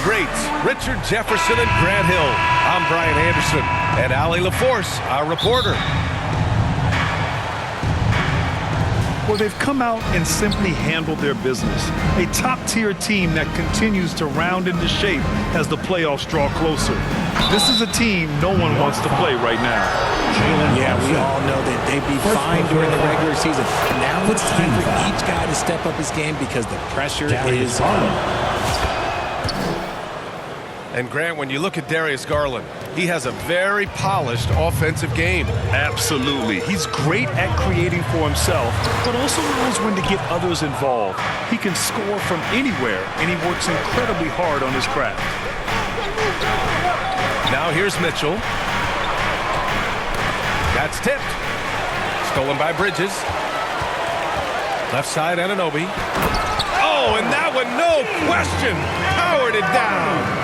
greats, Richard Jefferson and Grant Hill. I'm Brian Anderson, and Allie LaForce, our reporter. Well, they've come out and simply handled their business. A top-tier team that continues to round into shape as the playoffs draw closer. This is a team no one wants to play right now. Yeah, we all know that they'd be fine during the regular season. Now it's time for each guy to step up his game because the pressure is on. And Grant, when you look at Darius Garland, he has a very polished offensive game. Absolutely. He's great at creating for himself, but also knows when to get others involved. He can score from anywhere, and he works incredibly hard on his craft. Now here's Mitchell. That's tipped. Stolen by Bridges. Left side, Anunoby. Oh, and that one, no question, powered it down.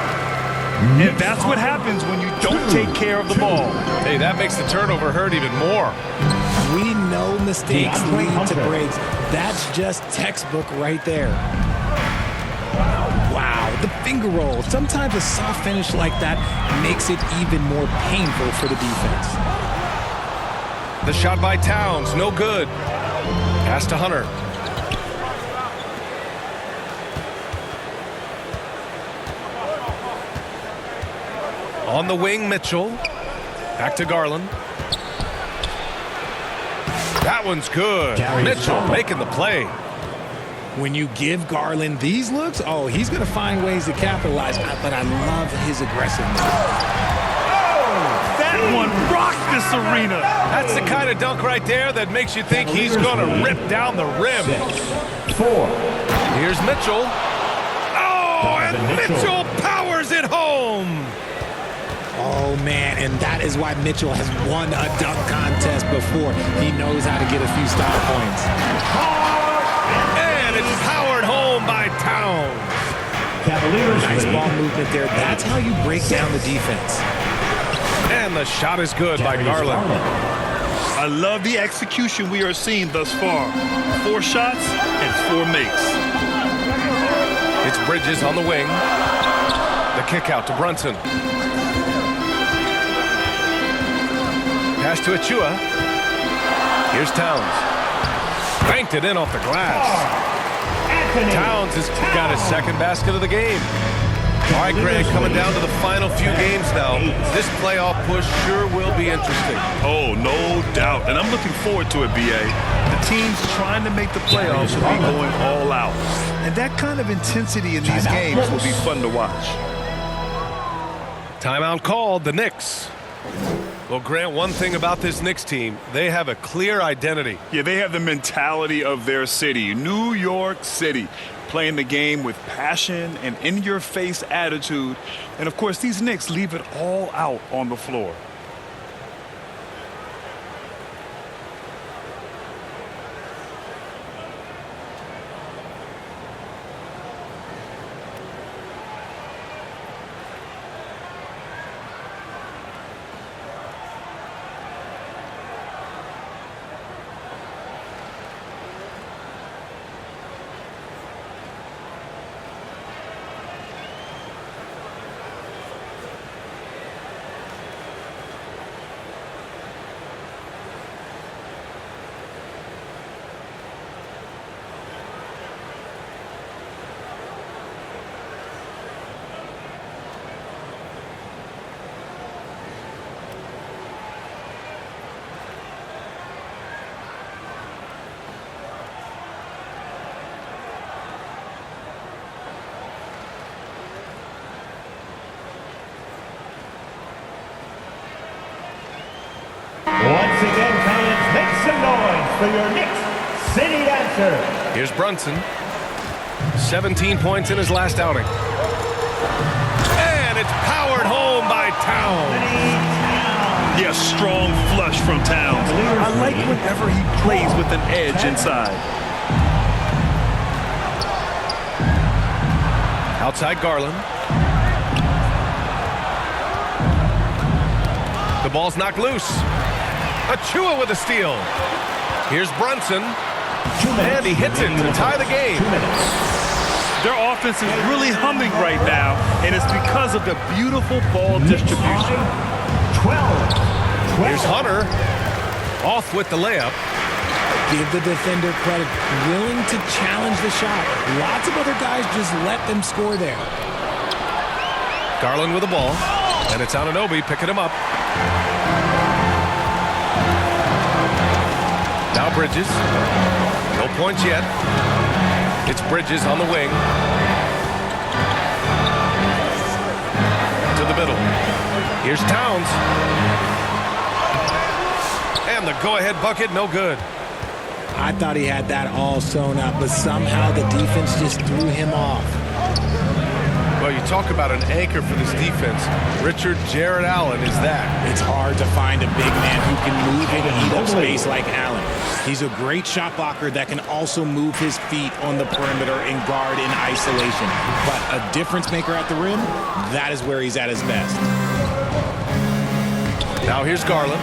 And that's what happens when you don't take care of the ball. Hey, that makes the turnover hurt even more. We know mistakes lead to breaks. That's just textbook right there. Wow, the finger roll. Sometimes a soft finish like that makes it even more painful for the defense. The shot by Towns, no good. Pass to Hunter. On the wing, Mitchell. Back to Garland. That one's good. Mitchell making the play. When you give Garland these looks, oh, he's going to find ways to capitalize. But I love his aggressiveness. That one rocked this arena. That's the kind of dunk right there that makes you think he's going to rip down the rim. 4. Here's Mitchell. Oh, and Mitchell powers it home. Oh, man, and that is why Mitchell has won a dunk contest before. He knows how to get a few style points. And it's powered home by Towns. Cavaliers Nice ball movement there. That's how you break down the defense. And the shot is good by Garland. I love the execution we are seeing thus far. 4 shots and 4 makes. It's Bridges on the wing. The kick out to Brunson. Pass to Achua. Here's Towns. Banked it in off the glass. Towns has got his second basket of the game. All right, Grant, coming down to the final few games now. This playoff push sure will be interesting. Oh, no doubt. And I'm looking forward to it, B.A. The teams trying to make the playoffs will be going all out. And that kind of intensity in these games will be fun to watch. Timeout called, the Knicks. Well, Grant, one thing about this Knicks team, they have a clear identity. Yeah, they have the mentality of their city, New York City, playing the game with passion and in-your-face attitude. And, of course, these Knicks leave it all out on the floor. Once again, fans, make some noise for your Knicks City Dancer. Here's Brunson. 17 points in his last outing. And it's powered home by Towns. Yeah, strong flush from Towns. I like whenever he plays with an edge inside. Outside Garland. The ball's knocked loose. Achua with a steal. Here's Brunson. And he hits it to tie the game. Their offense is really humming right now, and it's because of the beautiful ball distribution. 12. Here's Hunter. Off with the layup. Give the defender credit. Willing to challenge the shot. Lots of other guys just let them score there. Garland with the ball. And it's Anunoby picking him up. Now Bridges. No points yet. It's Bridges on the wing. To the middle. Here's Towns. And the go-ahead bucket, no good. I thought he had that all sewn up, but somehow the defense just threw him off. Well, you talk about an anchor for this defense. Richard Jarrett Allen is that. It's hard to find a big man who can move and eat up space like Allen. He's a great shot blocker that can also move his feet on the perimeter and guard in isolation. But a difference maker at the rim, that is where he's at his best. Now here's Garland.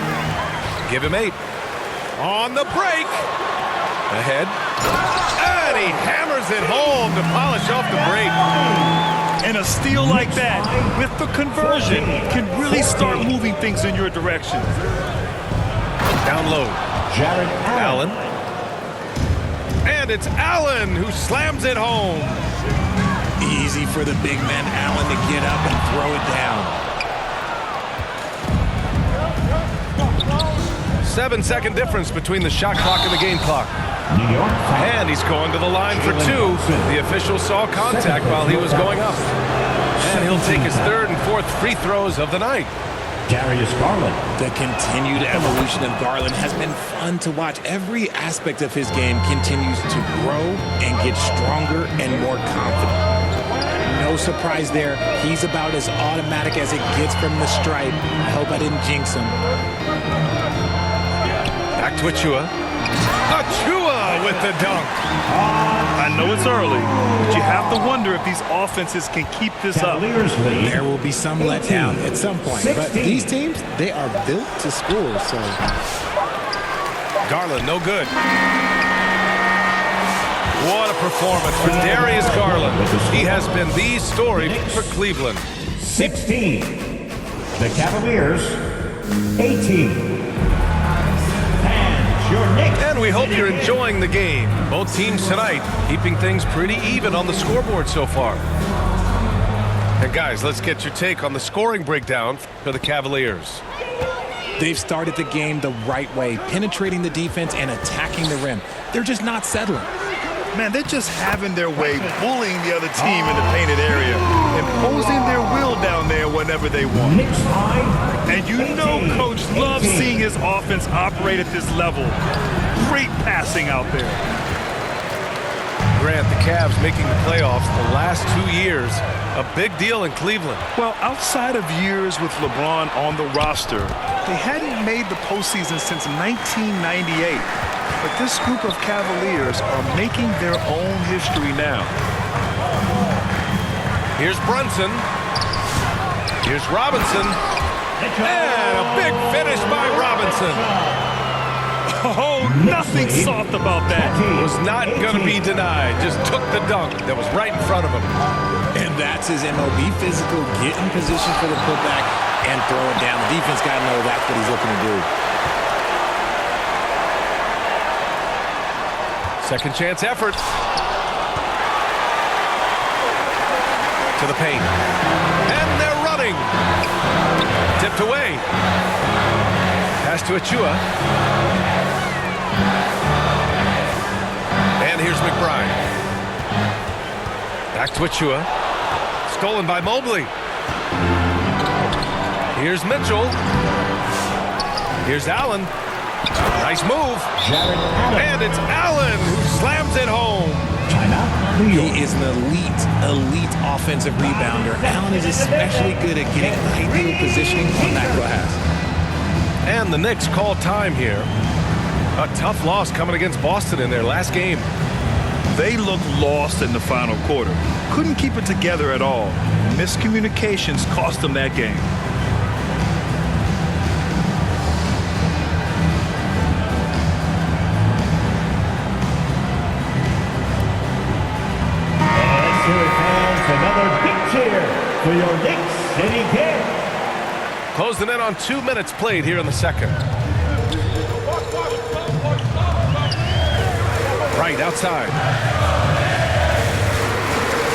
Give him 8. On the break. Ahead. And he hammers it home to polish off the break. And a steal like that, with the conversion, can really start moving things in your direction. Down low. Jarrett Allen. And it's Allen who slams it home. Easy for the big man Allen to get up and throw it down. 7-second difference between the shot clock and the game clock. New York. And he's going to the line for 2. The official saw contact while he was going up. And he'll take his 3rd and 4th free throws of the night. Darius Garland. The continued evolution of Garland has been fun to watch. Every aspect of his game continues to grow and get stronger and more confident. No surprise there. He's about as automatic as it gets from the stripe. I hope I didn't jinx him. Back to Achua. Achua with the dunk. I know it's early, but you have to wonder if these offenses can keep this up. Cavaliers lead. There will be some letdown at some point. But these teams, they are built to score, so... Garland, no good. What a performance for Darius Garland. He has been the story for Cleveland. 16. The Cavaliers, 18. Your Knicks. And we hope you're enjoying the game. Both teams tonight keeping things pretty even on the scoreboard so far. And guys, let's get your take on the scoring breakdown for the Cavaliers. They've started the game the right way, penetrating the defense and attacking the rim. They're just not settling. Man, they're just having their way, bullying the other team in the painted area, imposing their will down there whenever they want. Knicks high. And you know Coach loves seeing his offense operate at this level. Great passing out there. Grant, the Cavs making the playoffs the last 2 years. A big deal in Cleveland. Well, outside of years with LeBron on the roster, they hadn't made the postseason since 1998. But this group of Cavaliers are making their own history now. Here's Brunson. Here's Robinson. And a big finish by Robinson. Oh, nothing soft about that. Was not going to be denied. Just took the dunk that was right in front of him. And that's his MO. Be physical, get in position for the putback, and throw it down. The defense got to know that's what he's looking to do. Second chance effort. To the paint. And they're running. Tipped away. Pass to Achua. And here's McBride. Back to Achua. Stolen by Mobley. Here's Mitchell. Here's Allen. Nice move. And it's Allen who slams it home. He is an elite offensive rebounder. Allen is especially good at getting ideal positioning on that glass. And the Knicks call time here. A tough loss coming against Boston in their last game. They looked lost in the final quarter. Couldn't keep it together at all. Miscommunications cost them that game. your Knicks City Kings. Closing in on 2 minutes played here in the second. Right outside.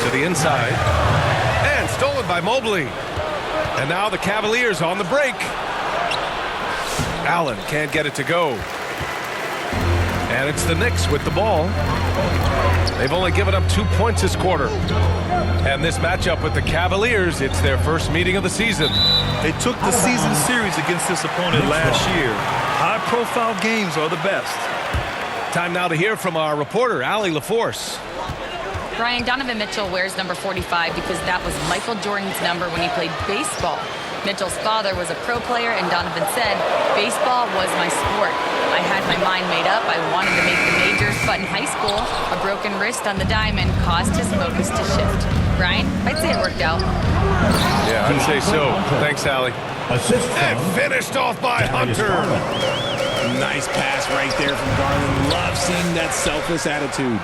To the inside. And stolen by Mobley. And now the Cavaliers on the break. Allen can't get it to go. And it's the Knicks with the ball. They've only given up 2 points this quarter. And this matchup with the Cavaliers, it's their first meeting of the season. They took the season series against this opponent last year. High-profile games are the best. Time now to hear from our reporter, Allie LaForce. Brian, Donovan Mitchell wears number 45 because that was Michael Jordan's number when he played baseball. Mitchell's father was a pro player, and Donovan said, "Baseball was my sport. I had my mind made up. I wanted to make the majors, but in high school, a broken wrist on the diamond caused his focus to shift." Brian, I'd say it worked out. Yeah, I'd say so. Thanks, Allie. Assist And from finished off by Darius Hunter. Garland. Nice pass right there from Garland. Love seeing that selfless attitude.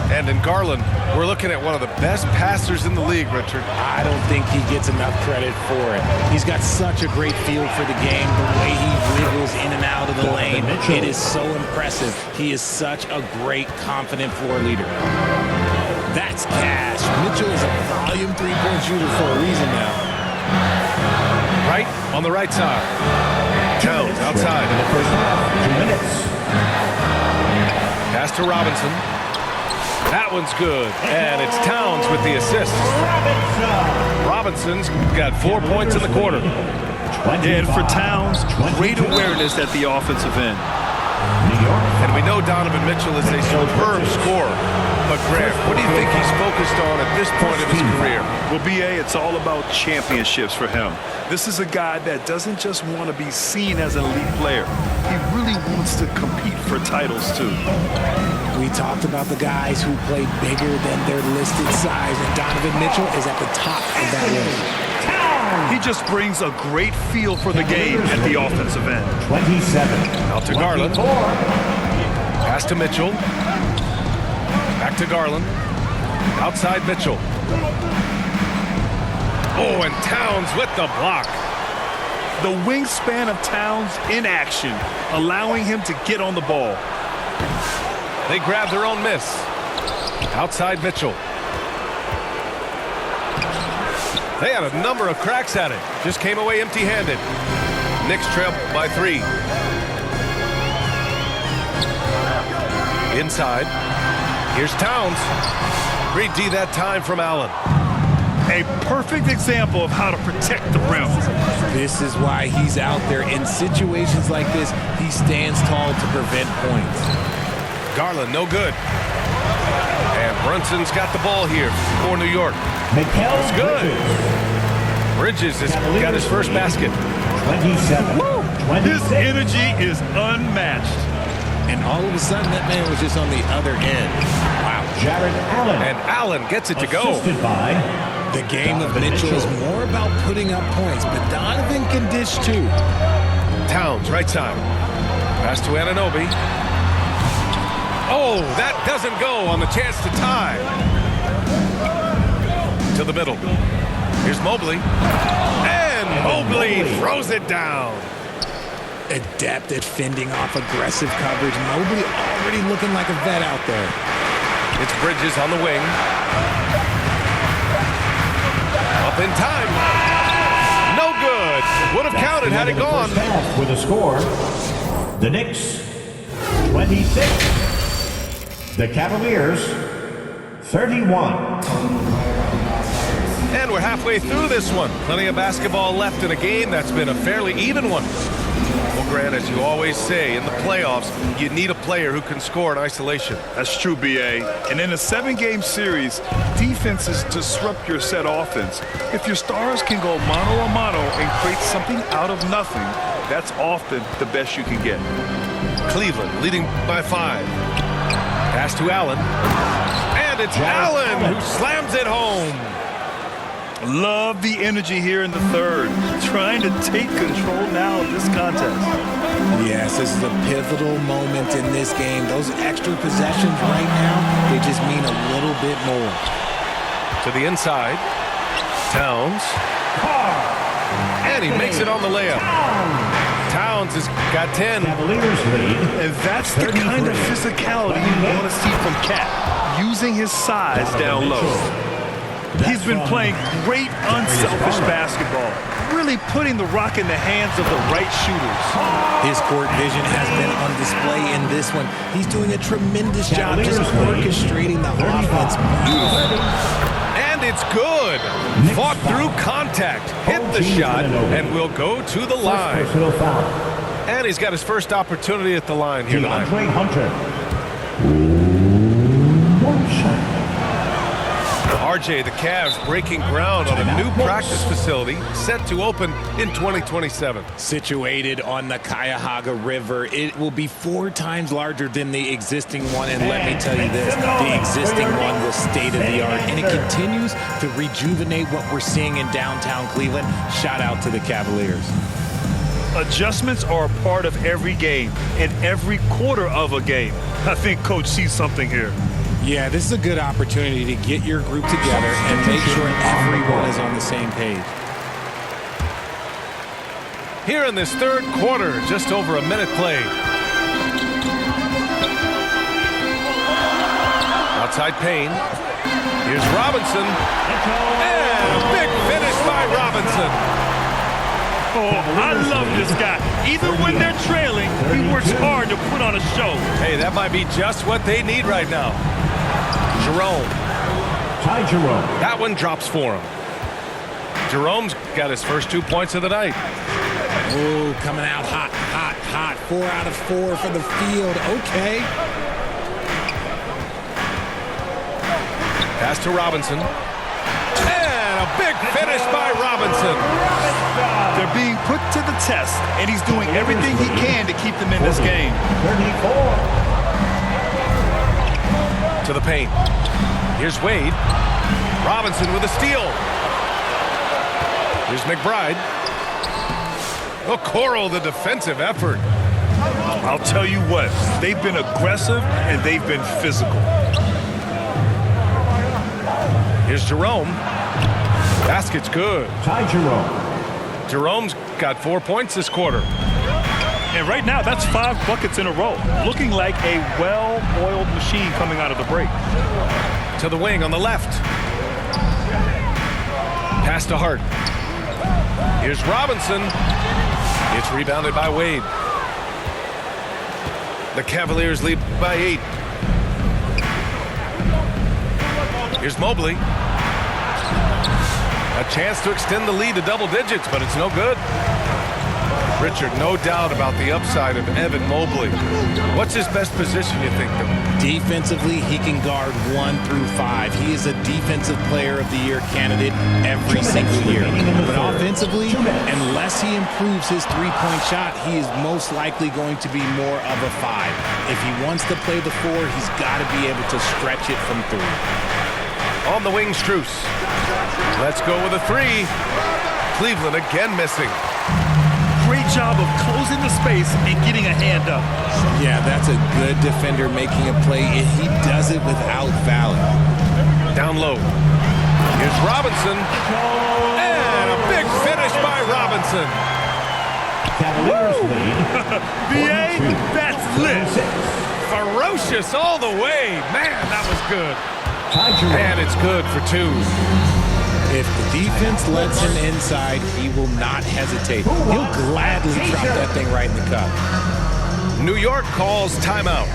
And in Garland, we're looking at one of the best passers in the league, Richard. I don't think he gets enough credit for it. He's got such a great feel for the game, the way he wriggles in and out of the lane. It is so impressive. He is such a great, confident floor leader. That's cash. Mitchell is a volume three-point shooter for a reason now. Right on the right side. Towns outside. In the first half, 2 minutes. Pass to Robinson. That one's good. And it's Towns with the assist. Robinson's got 4 points in the quarter. And for Towns, great awareness at the offensive end. New York. And we know Donovan Mitchell is a superb scorer. But Grant, what do you think he's focused on at this point of his career? Well, B.A., it's all about championships for him. This is a guy that doesn't just want to be seen as an elite player. He really wants to compete for titles, too. We talked about the guys who play bigger than their listed size, and Donovan Mitchell is at the top of that list. He just brings a great feel for the game at the offensive end. 27. Out to Garland. 24. Pass to Mitchell. Back to Garland. Outside Mitchell. Oh, and Towns with the block. The wingspan of Towns in action, allowing him to get on the ball. They grab their own miss. Outside Mitchell. They had a number of cracks at it. Just came away empty-handed. Knicks trail by 3. Inside. Here's Towns. Great D that time from Allen. A perfect example of how to protect the rim. This is why he's out there. In situations like this, he stands tall to prevent points. Garland, no good. And Brunson's got the ball here for New York. Mikal Good. Bridges has got his first basket. 27. His 26. energy is unmatched. And all of a sudden, that man was just on the other end. Wow. Jared Allen. And Allen gets it to go. Assisted by The game of Mitchell is more about putting up points, but Donovan can dish too. Towns, right side. Pass to Anunoby. Oh, that doesn't go on the chance to tie. To the middle. Here's Mobley. And Mobley throws it down. Adept at fending off aggressive coverage. Mobley already looking like a vet out there. It's Bridges on the wing. Up in time. No good. Would have counted had it gone. With a score, the Knicks 26, the Cavaliers 31. And we're halfway through this one. Plenty of basketball left in a game that's been a fairly even one. Well, Grant, as you always say, in the playoffs, you need a player who can score in isolation. That's true, B.A. And in a 7-game series, defenses disrupt your set offense. If your stars can go mano a mano and create something out of nothing, that's often the best you can get. Cleveland leading by 5. Pass to Allen. And it's Allen who slams it home. Love the energy here in the third. Trying to take control now of this contest. Yes, this is a pivotal moment in this game. Those extra possessions right now, they just mean a little bit more. To the inside. Towns. And he makes it on the layup. Towns has got 10. Cavaliers lead. And that's the kind of physicality you want to see from Cat, using his size down low. He's been playing great, unselfish basketball, really putting the rock in the hands of the right shooters. His court vision has been on display in this one. He's doing a tremendous job just orchestrating the offense beautifully. And it's good. Fought through contact, hit the shot, and will go to the line. Personal foul. And he's got his first opportunity at the line here tonight. DeAndre Hunter. One shot. RJ, the Cavs breaking ground on a new practice facility set to open in 2027. Situated on the Cuyahoga River, it will be 4 times larger than the existing one. And let me tell you this, the existing one was state-of-the-art, and it continues to rejuvenate what we're seeing in downtown Cleveland. Shout out to the Cavaliers. Adjustments are a part of every game and every quarter of a game. I think Coach sees something here. Yeah, this is a good opportunity to get your group together and make sure everyone is on the same page. Here in this third quarter, just over a minute played. Outside Payne. Here's Robinson. And a big finish by Robinson. Oh, I love this guy. Even when they're trailing, he works hard to put on a show. Hey, that might be just what they need right now. Jerome. Ty Jerome. That one drops for him. Jerome's got his first 2 points of the night. Oh, coming out hot, hot, hot. 4 out of 4 for the field. Okay. Pass to Robinson. And a big finish by Robinson. They're being put to the test, and he's doing everything he can to keep them in this game. 34. To the paint. Here's Wade. Robinson with a steal. Here's McBride. Okoro, the defensive effort. I'll tell you what, they've been aggressive and they've been physical. Here's Jerome. Basket's good. Ty Jerome. Jerome's got 4 points this quarter. And right now, that's 5 buckets in a row. Looking like a well-oiled machine coming out of the break. To the wing on the left. Pass to Hart. Here's Robinson. It's rebounded by Wade. The Cavaliers lead by 8. Here's Mobley. A chance to extend the lead to double digits, but it's no good. Richard, no doubt about the upside of Evan Mobley. What's his best position, you think, though? Defensively, he can guard 1 through 5. He is a defensive player of the year candidate every single year. But offensively, unless he improves his three-point shot, he is most likely going to be more of a 5. If he wants to play the 4, he's got to be able to stretch it from 3. On the wing, Strus. Let's go with a 3. Cleveland again missing. Great job of closing the space and getting a hand up. Yeah, that's a good defender making a play, and he does it without fouling. Down low. Here's Robinson. And a big finish by Robinson. Cavaliers lead. BA, that's lit. Ferocious all the way. Man, that was good. Ty Jerome. And it's good for 2. If the defense lets him inside, he will not hesitate. He'll gladly drop that thing right in the cup. New York calls timeout.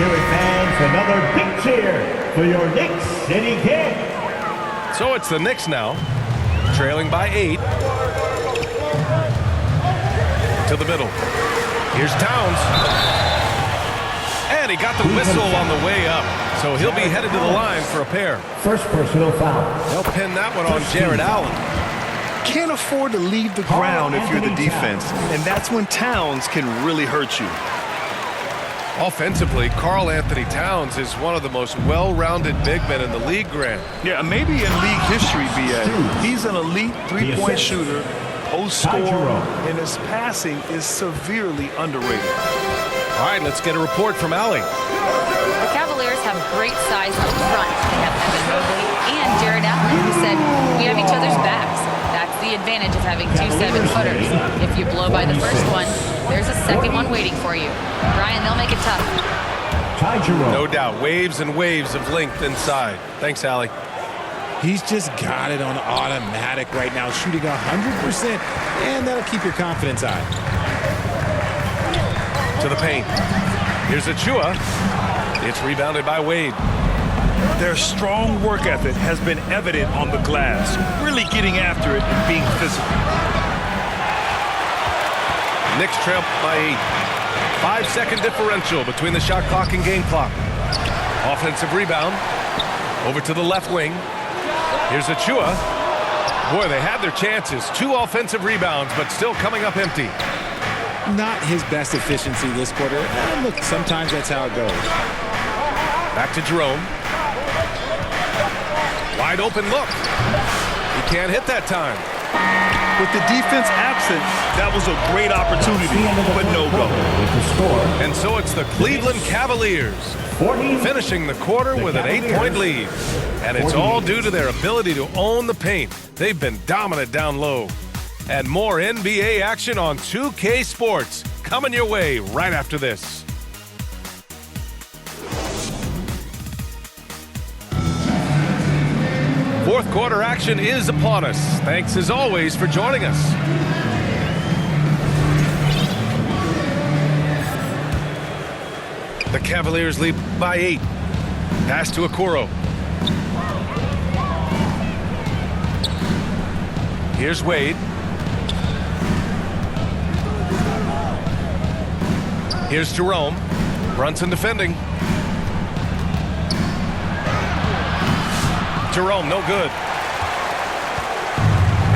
Fans, another big cheer for your Knicks City Kid. So it's the Knicks now, trailing by 8. To the middle. Here's Towns. And he got the whistle on the way up. So he'll be headed to the line for a pair. First personal foul. They'll pin that one on Jared Allen. Can't afford to leave the ground if you're the defense, and that's when Towns can really hurt you. Offensively, Karl Anthony Towns is one of the most well-rounded big men in the league, Grant. Yeah, maybe in league history, B.A. He's an elite three-point shooter, post scorer, and his passing is severely underrated. All right, let's get a report from Allie. The Cavaliers have great size up front. They have Evan Mobley and Jared Allen, who said, "We have each other's backs." That's the advantage of having two 7-footers. If you blow by the first one, there's a second one waiting for you. Brian, they'll make it tough. No doubt, waves and waves of length inside. Thanks, Allie. He's just got it on automatic right now, shooting 100%, and that'll keep your confidence high. To the paint. Here's Achua. It's rebounded by Wade. Their strong work ethic has been evident on the glass, really getting after it and being physical. Knicks trail by 8. 5-second differential between the shot clock and game clock. Offensive rebound. Over to the left wing. Here's Achua. Boy, they had their chances. 2 offensive rebounds, but still coming up empty. Not his best efficiency this quarter. And look, sometimes that's how it goes. Back to Jerome. Wide open look. He can't hit that time. With the defense absent, that was a great opportunity, but no go. And so it's the Cleveland Cavaliers finishing the quarter with an 8-point lead. And it's all due to their ability to own the paint. They've been dominant down low. And more NBA action on 2K Sports coming your way right after this. Fourth quarter action is upon us. Thanks as always for joining us. The Cavaliers lead by 8. Pass to Okoro. Here's Wade. Here's Jerome. Brunson defending. Jerome, no good.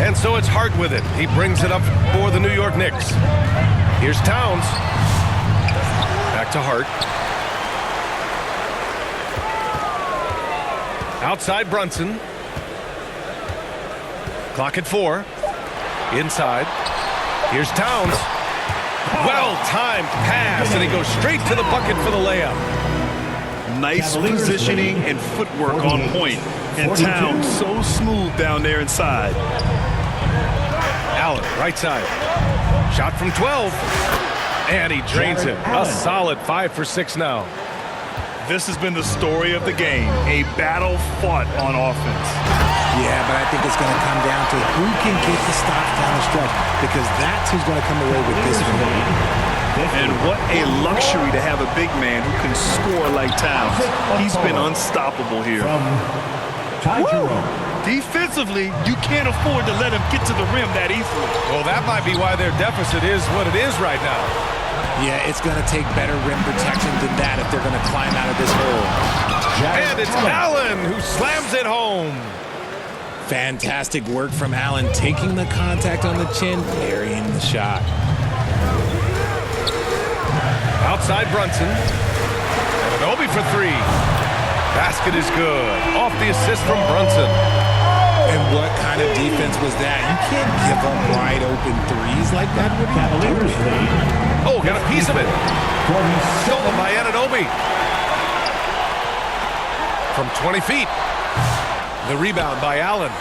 And so it's Hart with it. He brings it up for the New York Knicks. Here's Towns. Back to Hart. Outside Brunson. Clock at 4. Inside. Here's Towns. Well-timed pass, and he goes straight to the bucket for the layup. Nice positioning and footwork on point. And Towns so smooth down there inside. Allen, right side. Shot from 12. And he drains it. A solid 5 for 6 now. This has been the story of the game. A battle fought on offense. Yeah, but I think it's going to come down to who can get the stops down the stretch, because that's who's going to come away with this one. And what a luxury to have a big man who can score like Towns. He's been unstoppable here. Defensively, you can't afford to let him get to the rim that easily. Well, that might be why their deficit is what it is right now. Yeah, it's going to take better rim protection than that if they're going to climb out of this hole. And it's Allen who slams it home. Fantastic work from Allen, taking the contact on the chin, burying the shot. Outside Brunson. And Obi for 3. Basket is good. Off the assist from Brunson. And what kind of defense was that? You can't give up wide open threes like that. What are you doing? Oh, got a piece of it. Stolen by Anunoby. From 20 feet. The rebound by Allen.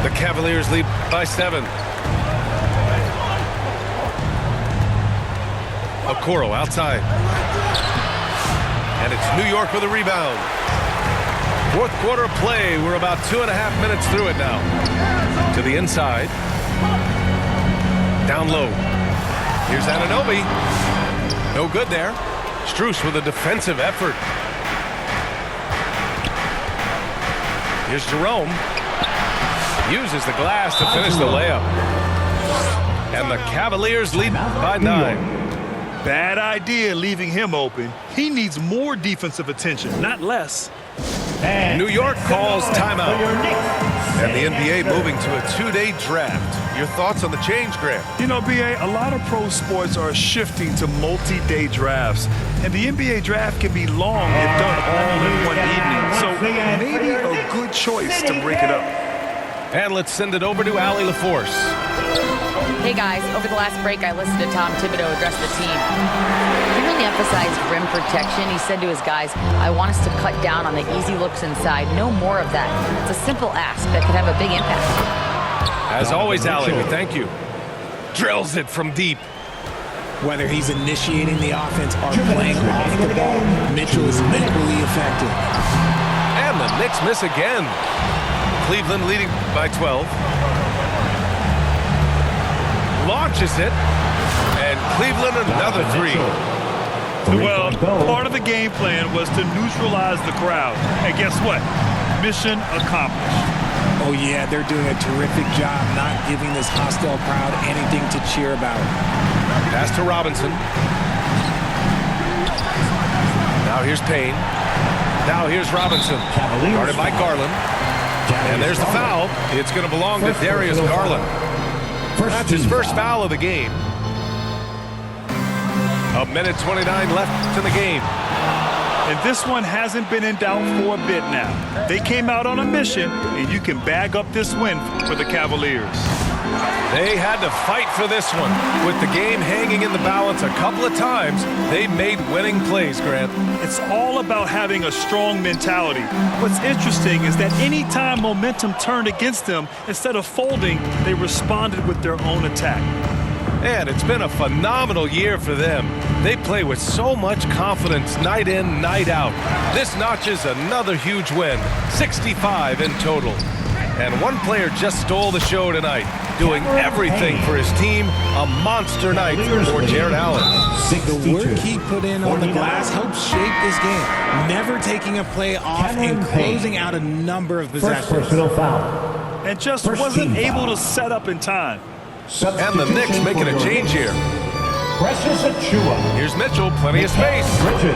The Cavaliers lead by 7. Okoro outside. And it's New York with a rebound. Fourth quarter of play. We're about 2.5 minutes through it now. To the inside. Down low. Here's Anunoby. No good there. Strus with a defensive effort. Here's Jerome. Uses the glass to finish the layup. And the Cavaliers lead by 9. Bad idea leaving him open. He needs more defensive attention, not less. New York calls timeout. And the NBA moving to a 2-day draft. Your thoughts on the change, Grant? You know, B.A., a lot of pro sports are shifting to multi-day drafts. And the NBA draft can be long if done all in one evening. So maybe a good choice to break it up. And let's send it over to Allie LaForce. Hey guys, over the last break I listened to Tom Thibodeau address the team. He really emphasized rim protection. He said to his guys, I want us to cut down on the easy looks inside. No more of that. It's a simple ask that could have a big impact. As always, Allie, we thank you. Drills it from deep. Whether he's initiating the offense or playing off the ball, Mitchell is equally effective. And the Knicks miss again. Cleveland leading by 12. Launches it, and Cleveland another three. Well, part of the game plan was to neutralize the crowd. And guess what? Mission accomplished. Oh yeah, they're doing a terrific job not giving this hostile crowd anything to cheer about. Pass to Robinson. Now here's Payne. Now here's Robinson. Guarded by Garland. And there's the foul. It's going to belong to Darius Garland. That's his first foul of the game. A minute 29 left in the game. And this one hasn't been in doubt for a bit now. They came out on a mission, and you can bag up this win for the Cavaliers. They had to fight for this one. With the game hanging in the balance a couple of times, they made winning plays, Grant. It's all about having a strong mentality. What's interesting is that any time momentum turned against them, instead of folding, they responded with their own attack. And it's been a phenomenal year for them. They play with so much confidence night in, night out. This notches another huge win, 65 in total. And one player just stole the show tonight, doing everything for his team. A monster night for Jared Allen. The work he put in on the glass helped shape this game, never taking a play off and closing out a number of possessions. Personal foul. And just wasn't able to set up in time. And the Knicks making a change here. Precious Achua. Here's Mitchell, plenty of space. Bridges.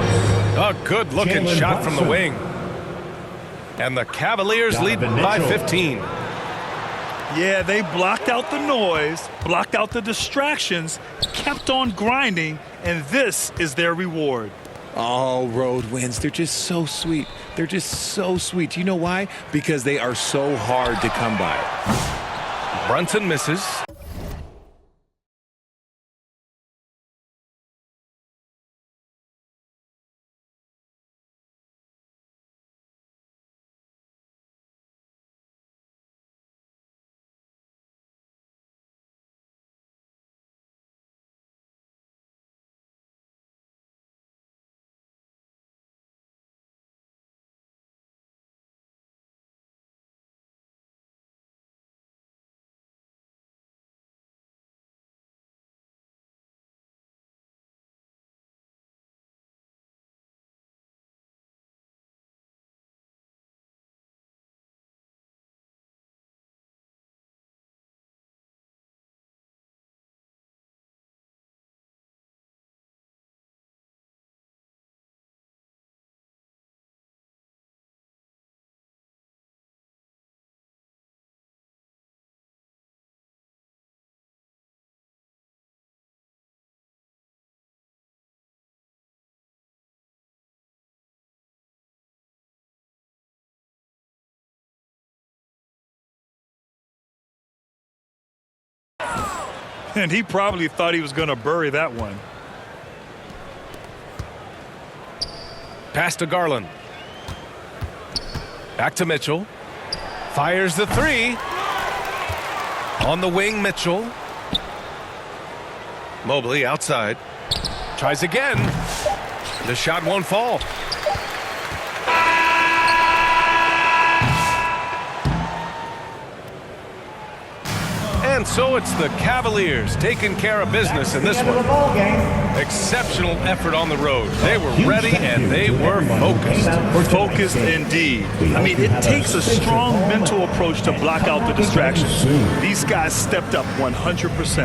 A good-looking Jalen shot from the Brunson. wing. And the Cavaliers lead by 15. Yeah, they blocked out the noise, blocked out the distractions, kept on grinding, and this is their reward. All road wins. They're just so sweet. They're just so sweet. You know why? Because they are so hard to come by. Brunson misses. And he probably thought he was going to bury that one. Pass to Garland. Back to Mitchell. Fires the three. On the wing, Mitchell. Mobley outside. Tries again. The shot won't fall. And so it's the Cavaliers taking care of business in this one. Exceptional effort on the road. They were ready and they were focused. Focused indeed. I mean, it takes a strong mental approach to block out the distractions. These guys stepped up 100%.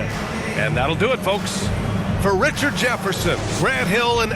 And that'll do it, folks. For Richard Jefferson, Grant Hill, and